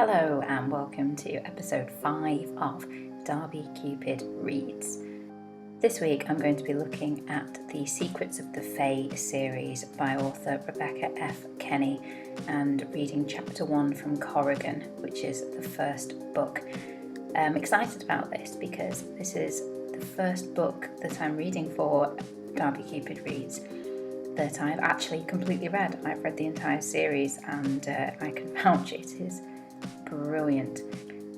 Hello and welcome to episode 5 of Darby Cupid Reads. This week I'm going to be looking at the Secrets of the Fae series by author Rebecca F. Kenney and reading chapter 1 from Korrigan, which is the first book. I'm excited about this because this is the first book that I'm reading for Darby Cupid Reads that I've actually completely read. I've read the entire series and I can vouch it is brilliant.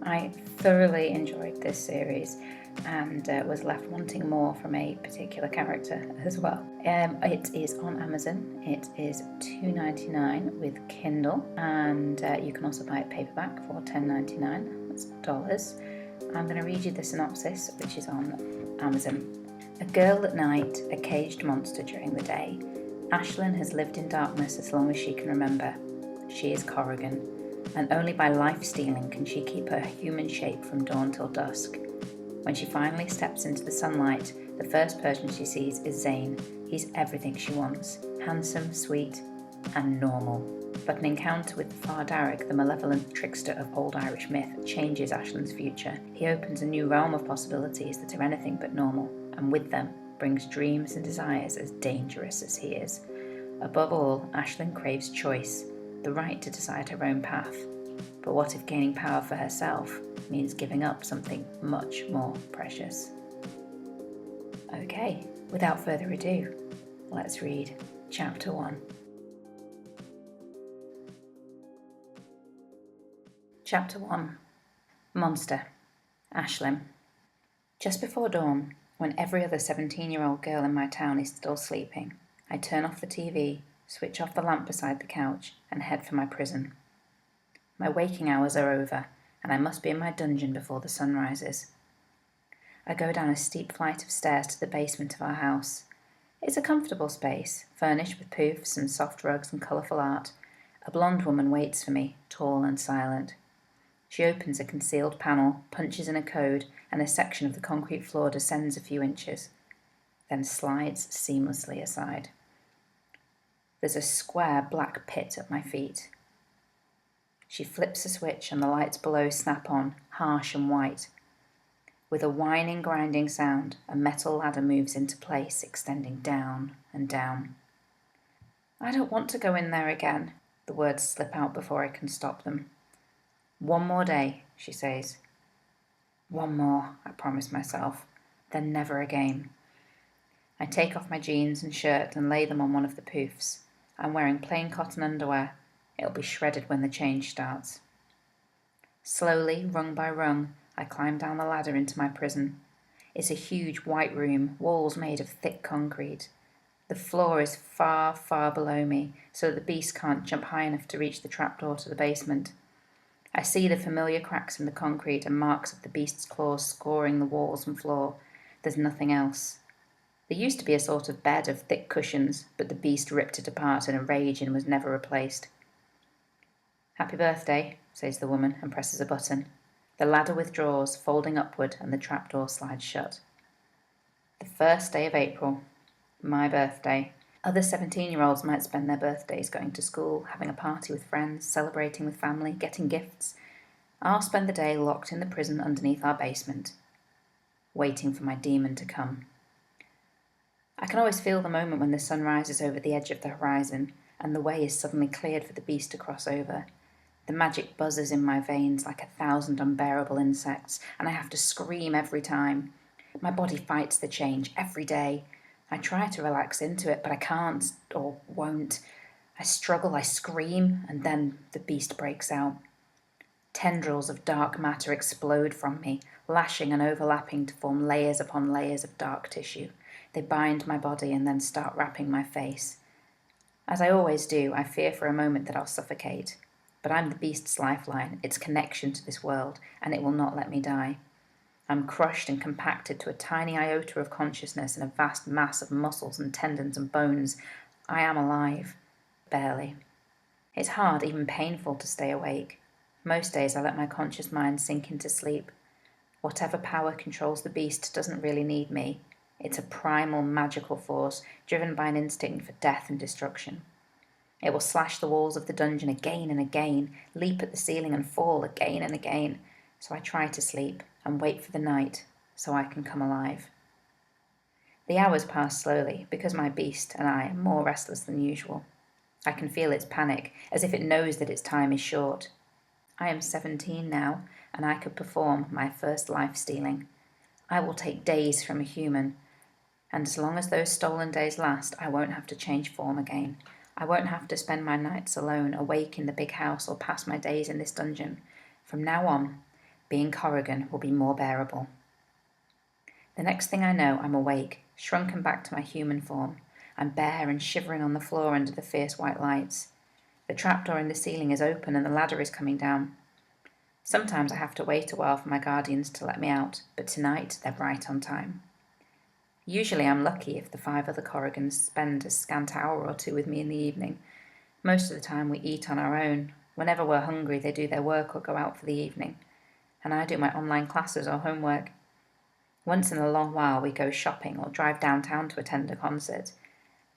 I thoroughly enjoyed this series and was left wanting more from a particular character as well. It is on Amazon. It is $2.99 with Kindle, and you can also buy it paperback for $10.99. That's dollars. I'm going to read you the synopsis, which is on Amazon. A girl at night, a caged monster during the day. Ashlynn has lived in darkness as long as she can remember. She is Korrigan, and only by life-stealing can she keep her human shape from dawn till dusk. When she finally steps into the sunlight, the first person she sees is Zane. He's everything she wants, handsome, sweet, and normal. But an encounter with Darby, the malevolent trickster of old Irish myth, changes Ashlynn's future. He opens a new realm of possibilities that are anything but normal, and with them brings dreams and desires as dangerous as he is. Above all, Ashlynn craves choice, the right to decide her own path. But what if gaining power for herself means giving up something much more precious? Okay, without further ado, let's read chapter 1. Chapter 1. Monster. Ashlynn. Just before dawn, when every other 17-year-old girl in my town is still sleeping, I turn off the TV, switch off the lamp beside the couch, and head for my prison. My waking hours are over, and I must be in my dungeon before the sun rises. I go down a steep flight of stairs to the basement of our house. It's a comfortable space, furnished with poufs and soft rugs and colourful art. A blonde woman waits for me, tall and silent. She opens a concealed panel, punches in a code, and a section of the concrete floor descends a few inches, then slides seamlessly aside. There's a square black pit at my feet. She flips a switch and the lights below snap on, harsh and white. With a whining, grinding sound, a metal ladder moves into place, extending down and down. I don't want to go in there again. The words slip out before I can stop them. One more day, she says. One more, I promise myself, then never again. I take off my jeans and shirt and lay them on one of the poufs. I'm wearing plain cotton underwear. It'll be shredded when the change starts. Slowly, rung by rung, I climb down the ladder into my prison. It's a huge white room, walls made of thick concrete. The floor is far, far below me, so that the beast can't jump high enough to reach the trapdoor to the basement. I see the familiar cracks in the concrete and marks of the beast's claws scoring the walls and floor. There's nothing else. There used to be a sort of bed of thick cushions, but the beast ripped it apart in a rage and was never replaced. Happy birthday, says the woman and presses a button. The ladder withdraws, folding upward, and the trapdoor slides shut. The first day of April. My birthday. Other 17-year-olds might spend their birthdays going to school, having a party with friends, celebrating with family, getting gifts. I'll spend the day locked in the prison underneath our basement, waiting for my demon to come. I can always feel the moment when the sun rises over the edge of the horizon and the way is suddenly cleared for the beast to cross over. The magic buzzes in my veins like 1,000 unbearable insects, and I have to scream every time. My body fights the change every day. I try to relax into it, but I can't or won't. I struggle, I scream, and then the beast breaks out. Tendrils of dark matter explode from me, lashing and overlapping to form layers upon layers of dark tissue. They bind my body and then start wrapping my face. As I always do, I fear for a moment that I'll suffocate. But I'm the beast's lifeline, its connection to this world, and it will not let me die. I'm crushed and compacted to a tiny iota of consciousness in a vast mass of muscles and tendons and bones. I am alive. Barely. It's hard, even painful, to stay awake. Most days I let my conscious mind sink into sleep. Whatever power controls the beast doesn't really need me. It's a primal, magical force, driven by an instinct for death and destruction. It will slash the walls of the dungeon again and again, leap at the ceiling and fall again and again. So I try to sleep and wait for the night so I can come alive. The hours pass slowly because my beast and I are more restless than usual. I can feel its panic, as if it knows that its time is short. I am 17 now, and I could perform my first life stealing. I will take days from a human, and as long as those stolen days last, I won't have to change form again. I won't have to spend my nights alone, awake in the big house, or pass my days in this dungeon. From now on, being Korrigan will be more bearable. The next thing I know, I'm awake, shrunken back to my human form. I'm bare and shivering on the floor under the fierce white lights. The trapdoor in the ceiling is open and the ladder is coming down. Sometimes I have to wait a while for my guardians to let me out, but tonight they're right on time. Usually I'm lucky if the 5 other Korrigans spend a scant hour or two with me in the evening. Most of the time we eat on our own. Whenever we're hungry, they do their work or go out for the evening. And I do my online classes or homework. Once in a long while we go shopping or drive downtown to attend a concert.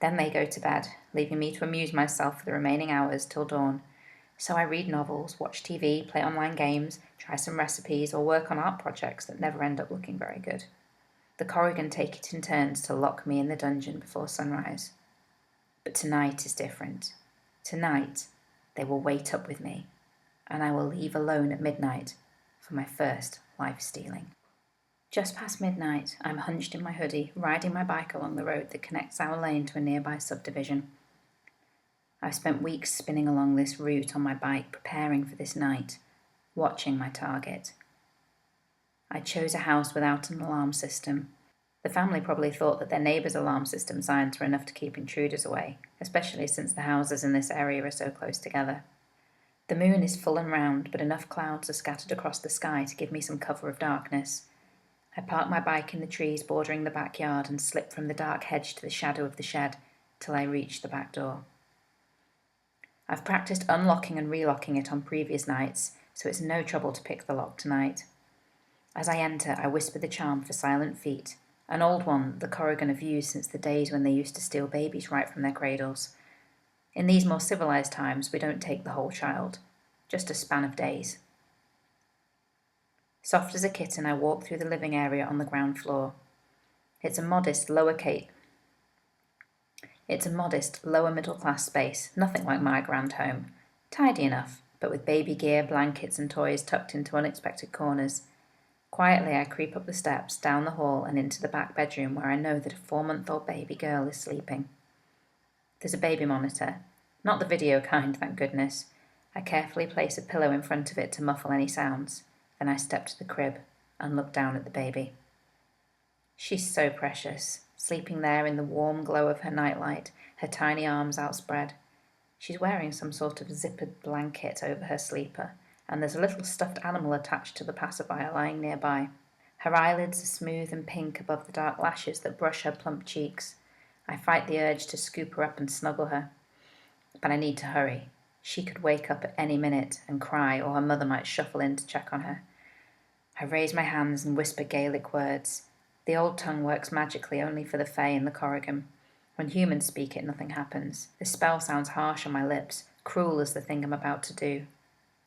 Then they go to bed, leaving me to amuse myself for the remaining hours till dawn. So I read novels, watch TV, play online games, try some recipes, or work on art projects that never end up looking very good. The Korrigan take it in turns to lock me in the dungeon before sunrise. But tonight is different. Tonight, they will wait up with me, and I will leave alone at midnight for my first life stealing. Just past midnight, I'm hunched in my hoodie, riding my bike along the road that connects our lane to a nearby subdivision. I've spent weeks spinning along this route on my bike, preparing for this night, watching my target. I chose a house without an alarm system. The family probably thought that their neighbour's alarm system signs were enough to keep intruders away, especially since the houses in this area are so close together. The moon is full and round, but enough clouds are scattered across the sky to give me some cover of darkness. I park my bike in the trees bordering the backyard and slip from the dark hedge to the shadow of the shed till I reach the back door. I've practiced unlocking and relocking it on previous nights, so it's no trouble to pick the lock tonight. As I enter, I whisper the charm for silent feet, an old one the Korrigan have used since the days when they used to steal babies right from their cradles. In these more civilized times, we don't take the whole child, just a span of days. Soft as a kitten, I walk through the living area on the ground floor. It's a modest, lower middle-class space, nothing like my grand home. Tidy enough, but with baby gear, blankets and toys tucked into unexpected corners. Quietly, I creep up the steps, down the hall and into the back bedroom where I know that a 4-month-old baby girl is sleeping. There's a baby monitor. Not the video kind, thank goodness. I carefully place a pillow in front of it to muffle any sounds. Then I step to the crib and look down at the baby. She's so precious, sleeping there in the warm glow of her nightlight, her tiny arms outspread. She's wearing some sort of zippered blanket over her sleeper, and there's a little stuffed animal attached to the pacifier lying nearby. Her eyelids are smooth and pink above the dark lashes that brush her plump cheeks. I fight the urge to scoop her up and snuggle her, but I need to hurry. She could wake up at any minute and cry, or her mother might shuffle in to check on her. I raise my hands and whisper Gaelic words. The old tongue works magically only for the Fae and the Korrigan. When humans speak it, nothing happens. The spell sounds harsh on my lips, cruel as the thing I'm about to do.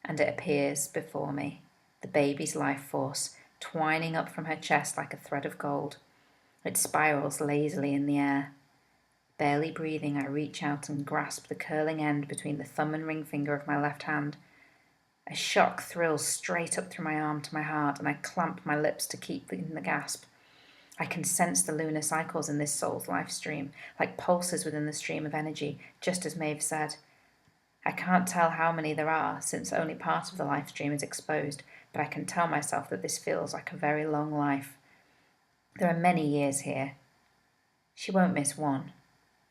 And it appears before me, the baby's life force, twining up from her chest like a thread of gold. It spirals lazily in the air. Barely breathing, I reach out and grasp the curling end between the thumb and ring finger of my left hand. A shock thrills straight up through my arm to my heart, and I clamp my lips to keep in the gasp. I can sense the lunar cycles in this soul's life stream, like pulses within the stream of energy, just as Maeve said. I can't tell how many there are, since only part of the life stream is exposed, but I can tell myself that this feels like a very long life. There are many years here. She won't miss one.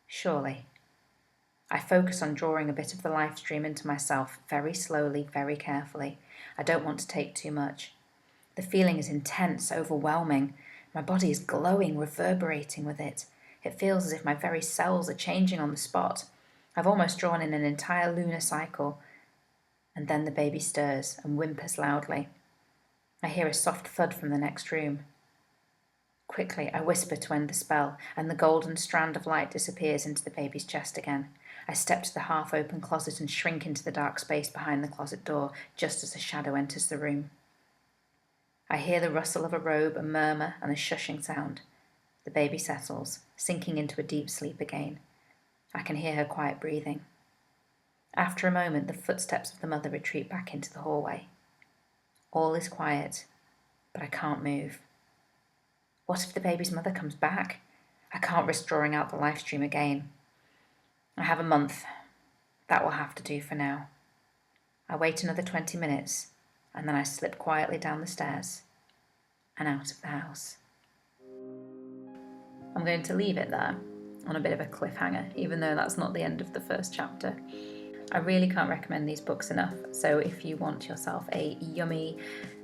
Surely. I focus on drawing a bit of the life stream into myself, very slowly, very carefully. I don't want to take too much. The feeling is intense, overwhelming. My body is glowing, reverberating with it. It feels as if my very cells are changing on the spot. I've almost drawn in an entire lunar cycle. And then the baby stirs and whimpers loudly. I hear a soft thud from the next room. Quickly, I whisper to end the spell, and the golden strand of light disappears into the baby's chest again. I step to the half-open closet and shrink into the dark space behind the closet door just as a shadow enters the room. I hear the rustle of a robe, a murmur, and a shushing sound. The baby settles, sinking into a deep sleep again. I can hear her quiet breathing. After a moment, the footsteps of the mother retreat back into the hallway. All is quiet, but I can't move. What if the baby's mother comes back? I can't risk drawing out the live stream again. I have a month. That will have to do for now. I wait another 20 minutes, and then I slip quietly down the stairs and out of the house. I'm going to leave it there on a bit of a cliffhanger, even though that's not the end of the first chapter. I really can't recommend these books enough, so if you want yourself a yummy,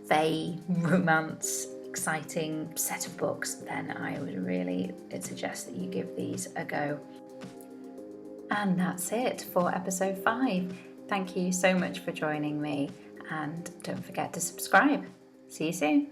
fae, romance, exciting set of books, then I would really suggest that you give these a go. And that's it for episode 5. Thank you so much for joining me, and don't forget to subscribe. See you soon.